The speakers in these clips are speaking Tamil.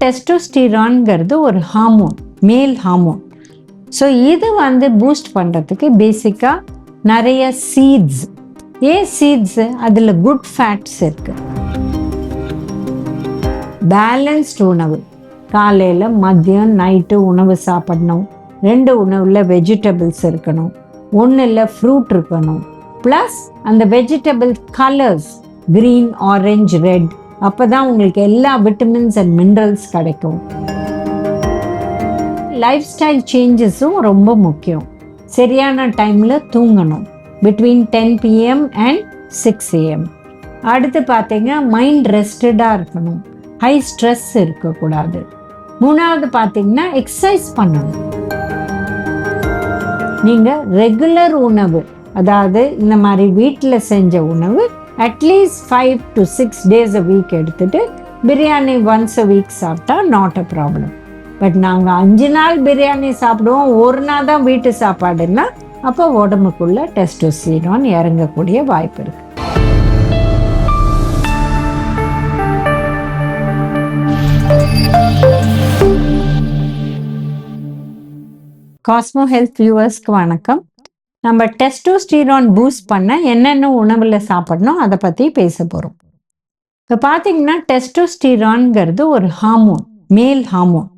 டெஸ்டோஸ்டிரான்ங்கிறது ஒரு ஹார்மோன், மேல் ஹார்மோன். ஸோ இது வந்து பூஸ்ட் பண்ணுறதுக்கு பேசிக்காக நிறைய சீட்ஸ். ஏன் சீட்ஸு? அதில் குட் ஃபேட்ஸ் இருக்கு. பேலன்ஸ்டு உணவு, காலையில் மதியம் நைட்டு உணவு சாப்பிடணும். 2 உணவில் வெஜிடபிள்ஸ் இருக்கணும், 1 ஃப்ரூட் இருக்கணும். ப்ளஸ் அந்த vegetable colours green, orange, red. அப்போ தான் உங்களுக்கு எல்லா விட்டமின்ஸ் அண்ட் மினரல்ஸ் கிடைக்கும். லைஃப் ஸ்டைல் சேஞ்சஸும் ரொம்ப முக்கியம். சரியான டைமில் தூங்கணும், பிட்வீன் 10 PM அண்ட் 6 AM. அடுத்து பார்த்தீங்க, மைண்ட் ரெஸ்டடாக இருக்கணும், ஹை ஸ்ட்ரெஸ் இருக்கக்கூடாது. 3வது பார்த்தீங்கன்னா எக்ஸசைஸ் பண்ணணும். நீங்கள் ரெகுலர் உணவு, அதாவது இந்த மாதிரி வீட்டில் செஞ்ச உணவு at least 5 to 6 days a week எடுத்துட்டு பிரியாணி once a week சாப்பிட்டா நாட் அ ப்ராப்ளம். பட் நாங்கள் 5 நாள் பிரியாணி சாப்பிடுவோம், ஒரு நாள் தான் வீட்டு சாப்பாடுன்னா அப்போ உடம்புக்குள்ள டெஸ்டோஸ்டிரான் இறங்கக்கூடிய வாய்ப்பு இருக்கு. காஸ்மோ ஹெல்த் வியூவர்ஸ்க்கு வணக்கம். நம்ம டெஸ்டோஸ்டிரான் பூஸ்ட் பண்ண என்னென்ன உணவில் சாப்பிடணும் அதை பற்றி பேச போகிறோம். இப்போ பார்த்தீங்கன்னா டெஸ்டோஸ்டிரான்ங்கிறது ஒரு ஹார்மோன், மேல் ஹார்மோன்.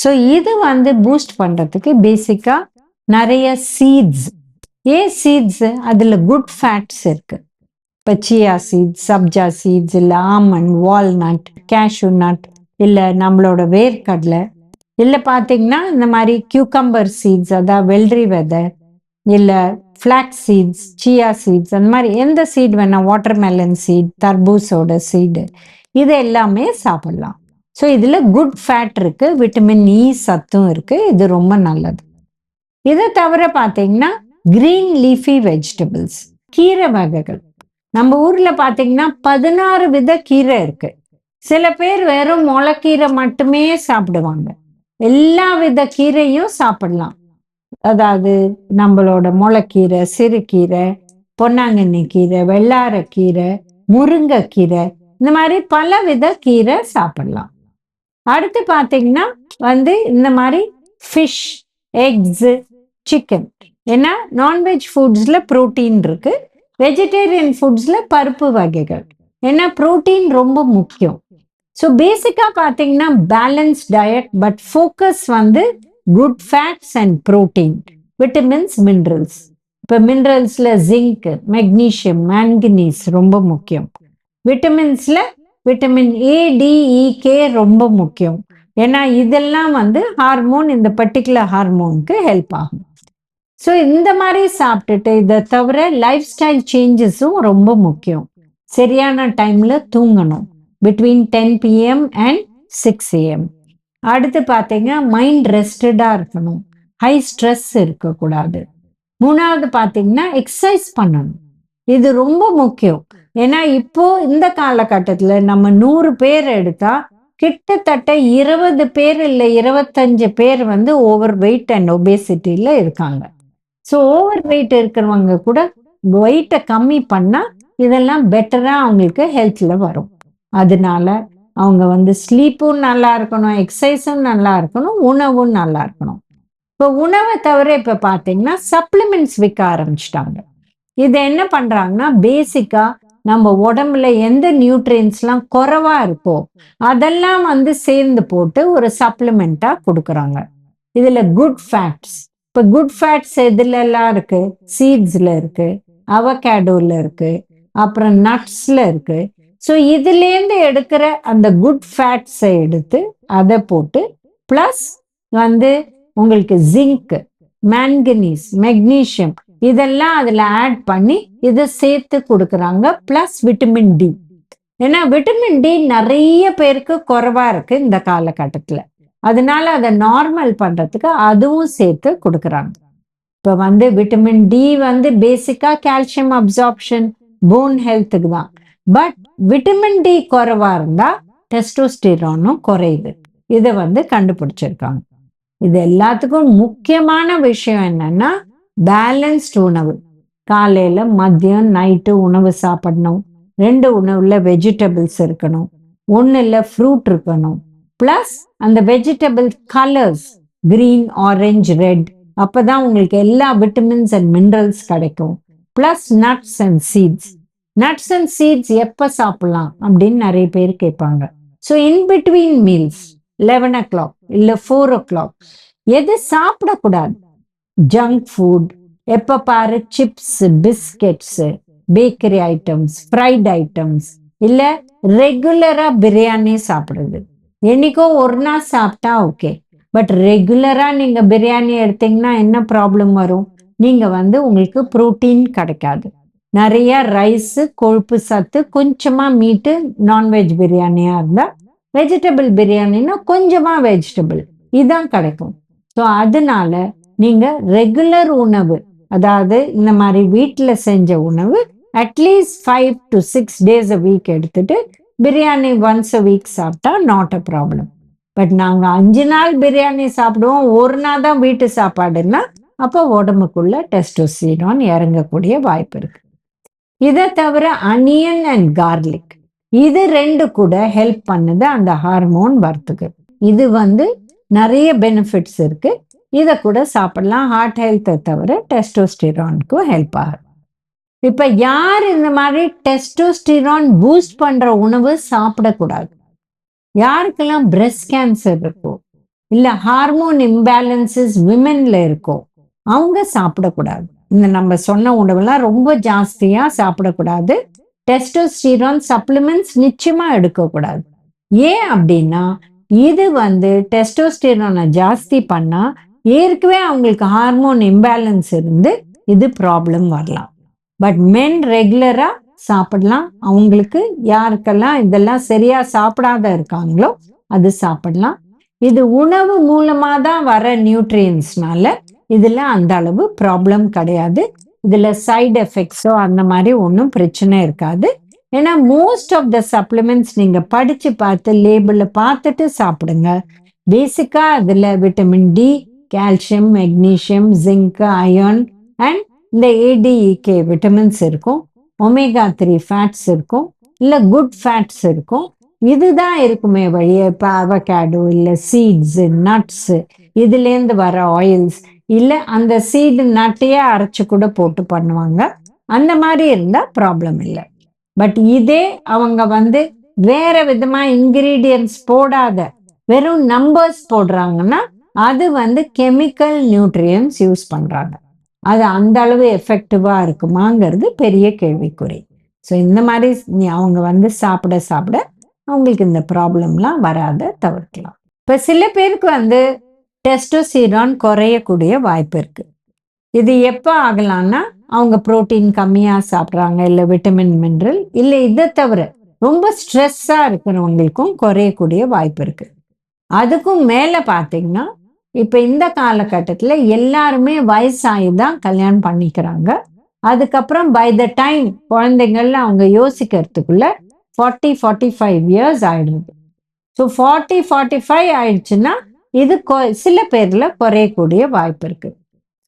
ஸோ இது வந்து பூஸ்ட் பண்ணுறதுக்கு பேசிக்காக நிறைய சீட்ஸ். ஏன் சீட்ஸு? அதில் குட் ஃபேட்ஸ் இருக்குது. இப்போ சியா சீட்ஸ், சப்ஜா சீட்ஸ், இல்லை ஆமண்ட், வால்நட், கேஷ்யூ நட், இல்லை நம்மளோட வேர்க்கடலை, இல்லை பார்த்தீங்கன்னா இந்த மாதிரி கியூக்கம்பர் சீட்ஸ், அதாவது வெள்ளரி விதை, இல்லை ஃப்ளாக்ஸ் சீட்ஸ், சியா சீட்ஸ், அந்த மாதிரி எந்த சீட் வேணால், வாட்டர்மெலன் சீட், தர்பூசோட சீடு, இது எல்லாமே சாப்பிடலாம். ஸோ இதில் குட் ஃபேட் இருக்குது, விட்டமின் இ சத்தும் இருக்குது, இது ரொம்ப நல்லது. இதை தவிர பார்த்தீங்கன்னா கிரீன் லீஃபி வெஜிடபிள்ஸ், கீரை வகைகள். நம்ம ஊரில் பார்த்தீங்கன்னா 16 வித கீரை இருக்குது. சில பேர் வெறும் முளைக்கீரை மட்டுமே சாப்பிடுவாங்க. எல்லா வித கீரையும் சாப்பிடலாம். அதாவது நம்மளோட முளைக்கீரை, சிறுகீரை, பொன்னாங்கண்ணி கீரை, வெள்ளாரக்கீரை, முருங்கைக்கீரை, இந்த மாதிரி பல வித கீரை சாப்பிடலாம். அடுத்து பார்த்தீங்கன்னா வந்து இந்த மாதிரி ஃபிஷ், எக்ஸு, சிக்கன். ஏன்னா நான்வெஜ் ஃபுட்ஸில் ப்ரோட்டீன் இருக்கு, வெஜிடேரியன் ஃபுட்ஸில் பருப்பு வகைகள். ஏன்னா ப்ரோட்டீன் ரொம்ப முக்கியம். ஸோ பேசிக்காக பார்த்தீங்கன்னா பேலன்ஸ் டயட், பட் ஃபோக்கஸ் வந்து good fats and protein, vitamins, minerals. இப்போ மினரல்ஸில் ஜிங்க், மெக்னீஷியம், மேங்கனீஸ் ரொம்ப முக்கியம். விட்டமின்ஸில் vitamin A, D, E, K ரொம்ப முக்கியம். ஏன்னா இதெல்லாம் வந்து ஹார்மோன், இந்த பர்டிகுலர் ஹார்மோனுக்கு ஹெல்ப் ஆகும். ஸோ இந்த மாதிரி சாப்பிட்டுட்டு, இதை தவிர லைஃப் ஸ்டைல் சேஞ்சஸும் ரொம்ப முக்கியம். சரியான டைமில் தூங்கணும், பிட்வீன் 10 PM அண்ட் 6 AM. அடுத்து பார்த்தீங்க, மைண்ட் ரெஸ்டடாக இருக்கணும், ஹை ஸ்ட்ரெஸ் இருக்கக்கூடாது. 3வது பார்த்தீங்கன்னா எக்ஸசைஸ் பண்ணணும், இது ரொம்ப முக்கியம். ஏன்னா இப்போ இந்த காலகட்டத்தில் நம்ம 100 பேர் எடுத்தா கிட்டத்தட்ட 20 பேர் இல்லை 25 பேர் வந்து ஓவர் வெயிட் அண்ட் ஒபேசிட்டியில் இருக்காங்க. ஸோ ஓவர் வெயிட் இருக்கிறவங்க கூட வெயிட்டை கம்மி பண்ணால் இதெல்லாம் பெட்டராக அவங்களுக்கு ஹெல்த்தில் வரும். அதனால அவங்க வந்து ஸ்லீப்பும் நல்லா இருக்கணும், எக்ஸசைஸும் நல்லா இருக்கணும், உணவும் நல்லா இருக்கணும். இப்போ உணவை தவிர இப்போ பார்த்தீங்கன்னா சப்ளிமெண்ட்ஸ் விற்க ஆரம்பிச்சிட்டாங்க. இது என்ன பண்ணுறாங்கன்னா, பேசிக்காக நம்ம உடம்புல எந்த நியூட்ரியன்ஸ்லாம் குறைவாக இருக்கோ அதெல்லாம் வந்து சேர்ந்து போட்டு ஒரு சப்ளிமெண்ட்டாக கொடுக்குறாங்க. இதில் குட் ஃபேட்ஸ், இப்போ குட் ஃபேட்ஸ் எதுலெல்லாம் இருக்குது? சீட்ஸில் இருக்குது, அவகேடோவில் இருக்குது, அப்புறம் நட்ஸில் இருக்குது. ஸோ இதுலேருந்து எடுக்கிற அந்த குட் ஃபேட்ஸை எடுத்து அதை போட்டு, ப்ளஸ் வந்து உங்களுக்கு ஜிங்க், மேங்கனீஸ், மெக்னீஷியம் இதெல்லாம் அதில் ஆட் பண்ணி இதை சேர்த்து கொடுக்குறாங்க. Plus vitamin D. ஏன்னா விட்டமின் டி நிறைய பேருக்கு குறைவாக இருக்குது இந்த காலகட்டத்தில். அதனால அதை நார்மல் பண்ணுறதுக்கு அதுவும் சேர்த்து கொடுக்குறாங்க. இப்போ வந்து விட்டமின் டி வந்து பேசிக்காக கால்சியம் அப்சார்ப்ஷன், போன் ஹெல்த்துக்கு தான். பட் விட்டமின் டி குறைவாக இருந்தால் டெஸ்டோஸ்டிரானும் குறையுது. இதை வந்து கண்டுபிடிச்சிருக்காங்க. இது எல்லாத்துக்கும் முக்கியமான விஷயம் என்னன்னா, பேலன்ஸ்டு உணவு. காலையில் மதியம் நைட்டு உணவு சாப்பிடணும். 2 உணவில் வெஜிடபிள்ஸ் இருக்கணும், 1 ஃப்ரூட் இருக்கணும். ப்ளஸ் அந்த vegetable colours green, orange, red, அப்பதான் உங்களுக்கு எல்லா விட்டமின்ஸ் அண்ட் மினரல்ஸ் கிடைக்கும். Plus nuts and seeds. Nuts and seeds எப்போ சாப்பிடலாம் அப்படின்னு நிறைய பேர் கேட்பாங்க. So in between meals 11 o'clock இல்லை 4 o'clock எது சாப்பிடக்கூடாது? ஜங்க் ஃபுட், எப்போ பாரு chips, biscuits, bakery items, fried items, இல்லை ரெகுலரா பிரியாணி சாப்பிடுறது. என்னைக்கோ ஒரு நாள் சாப்பிட்டா ஓகே, பட் ரெகுலரா நீங்க பிரியாணி எடுத்தீங்கன்னா என்ன ப்ராப்ளம் வரும்? நீங்க உங்களுக்கு புரோட்டீன் கிடைக்காது. நிறைய ரைஸ், கொழுப்பு சத்து, கொஞ்சமா மீட்டு. நான்வெஜ் பிரியாணியா இருந்தா, வெஜிடபிள் பிரியாணின்னா கொஞ்சமா வெஜிடபிள் இதான் கிடைக்கும். ஸோ அதனால நீங்க ரெகுலர் உணவு, அதாவது இந்த மாதிரி வீட்டில் செஞ்ச உணவு at least 5 to 6 days a week எடுத்துட்டு பிரியாணி ஒன்ஸ் a week சாப்பிட்டா நாட் அ ப்ராப்ளம். பட் நாங்கள் 5 நாள் பிரியாணி சாப்பிடுவோம், ஒரு நாள் தான் வீட்டு சாப்பாடுன்னா அப்போ உடம்புக்குள்ள டெஸ்டோஸ்டிரான் இறங்கக்கூடிய வாய்ப்பு இருக்கு. இதை தவிர அனியன் அண்ட் கார்லிக், இது ரெண்டு கூட ஹெல்ப் பண்ணுது அந்த ஹார்மோன் வரத்துக்கு. இது நிறைய பெனிஃபிட்ஸ் இருக்கு. இதை கூட சாப்பிடலாம். ஹார்ட் ஹெல்த்தை தவிர டெஸ்டோஸ்டிரானுக்கும் ஹெல்ப் ஆகும். இப்ப யார் இந்த மாதிரி டெஸ்டோஸ்டிரான் பூஸ்ட் பண்ற உணவு சாப்பிடக்கூடாது? யாருக்கெல்லாம் பிரெஸ்ட் கேன்சர் இருக்கோ, இல்ல ஹார்மோன் இம்பேலன்சஸ் விமென்ல இருக்கோ, அவங்க சாப்பிடக்கூடாது. இந்த நம்ம சொன்ன உணவுலாம் ரொம்ப ஜாஸ்தியா சாப்பிடக்கூடாது. டெஸ்டோஸ்டிரான் சப்ளிமெண்ட்ஸ் நிச்சயமா எடுக்கக்கூடாது. ஏன் அப்படின்னா இது டெஸ்டோஸ்டிரானை ஜாஸ்தி பண்ணா ஏற்கனவே அவங்களுக்கு ஹார்மோன் இம்பேலன்ஸ் இருந்து இது ப்ராப்ளம் வரலாம். பட் மென் ரெகுலரா சாப்பிடலாம். அவங்களுக்கு யாருக்கெல்லாம் இதெல்லாம் சரியா சாப்பிடாத இருக்காங்களோ அது சாப்பிடலாம். இது உணவு மூலமா தான் வர நியூட்ரியன்ஸ்னால இதுல அந்த அளவு ப்ராப்ளம் கிடையாது. இதுல சைடு எஃபெக்ட்ஸோ அந்த மாதிரி ஒன்றும் பிரச்சனை இருக்காது. ஏன்னா மோஸ்ட் ஆஃப் த சப்ளிமெண்ட்ஸ் நீங்க படிச்சு பார்த்து லேபிள பார்த்துட்டு சாப்பிடுங்க. பேசிக்கா அதுல vitamin D, calcium, magnesium, zinc, iron and இந்த ADEK விட்டமின்ஸ் இருக்கும். ஒமேகா 3 ஃபேட்ஸ் இருக்கும், இல்லை குட் ஃபேட்ஸ் இருக்கும். இதுதான் இருக்குமே வழிய இப்போ அவகேடோ இல்லை சீட்ஸு, நட்ஸு, இதுலேருந்து வர ஆயில்ஸ், இல்லை அந்த சீடு நட்டையே அரைச்சி கூட போட்டு பண்ணுவாங்க. அந்த மாதிரி இருந்தால் ப்ராப்ளம் இல்லை. பட் இதே அவங்க வேற விதமாக இன்கிரீடியன்ட்ஸ் போடாத வெறும் நம்பர்ஸ் போடுறாங்கன்னா அது கெமிக்கல் நியூட்ரியன்ஸ் யூஸ் பண்ணுறாங்க. அது அந்த அளவு எஃபெக்டிவாக இருக்குமாங்கிறது பெரிய கேள்விக்குறி. ஸோ இந்த மாதிரி அவங்க சாப்பிட சாப்பிட அவங்களுக்கு இந்த ப்ராப்ளம்லாம் வராத தவிர்க்கலாம். இப்போ சில பேருக்கு டெஸ்டோஸ்டிரான் குறையக்கூடிய வாய்ப்பு இருக்கு. இது எப்போ ஆகலாம்னா அவங்க புரோட்டீன் கம்மியாக சாப்பிட்றாங்க, இல்லை விட்டமின் மினரல், இல்லை இதை தவிர ரொம்ப ஸ்ட்ரெஸ்ஸாக இருக்கிறவங்களுக்கும் குறையக்கூடிய வாய்ப்பு இருக்கு. அதுக்கும் மேலே பார்த்தீங்கன்னா இப்போ இந்த காலகட்டத்தில் எல்லாருமே வயசாகி தான் கல்யாணம் பண்ணிக்கிறாங்க. அதுக்கப்புறம் பை த டைம் குழந்தைங்கள்ல அவங்க யோசிக்கிறதுக்குள்ள 40-45 years ஆயிடுது. ஸோ 40-45 ஆயிடுச்சுன்னா இது சில பேர்ல குறையக்கூடிய வாய்ப்பு இருக்கு.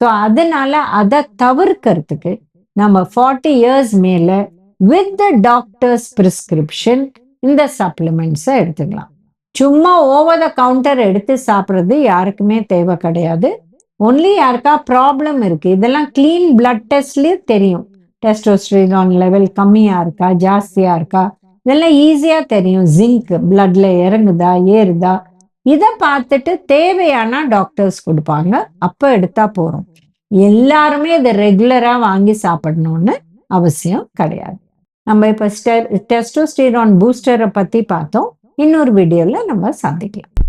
ஸோ அதனால அதை தவிர்க்கிறதுக்கு நம்ம 40 years மேல வித் த டாக்டர்ஸ் பிரிஸ்கிரிப்ஷன் இந்த சப்ளிமெண்ட்ஸை எடுத்துக்கலாம். சும்மா ஓவர் த கவுண்டர் எடுத்து சாப்பிட்றது யாருக்குமே தேவை கிடையாது. ஒன்லி யாருக்கா ப்ராப்ளம் இருக்கு, இதெல்லாம் கிளீன் பிளட் டெஸ்ட்லயே தெரியும். டெஸ்டோஸ்டிரான் லெவல் கம்மியா இருக்கா, ஜாஸ்தியா இருக்கா, இதெல்லாம் ஈஸியா தெரியும். ஜிங்க் பிளட்ல இறங்குதா, ஏறுதா, இதை பார்த்துட்டு தேவையான டாக்டர்ஸ் கொடுப்பாங்க. அப்போ எடுத்தா போறோம். எல்லாருமே இதை ரெகுலரா வாங்கி சாப்பிடணும்னு அவசியம் கிடையாது. நம்ம இப்போ டெஸ்டோஸ்டிரான் பூஸ்டரை பத்தி பார்த்தோம். இன்னொரு வீடியோல நம்ம சந்திக்கலாம்.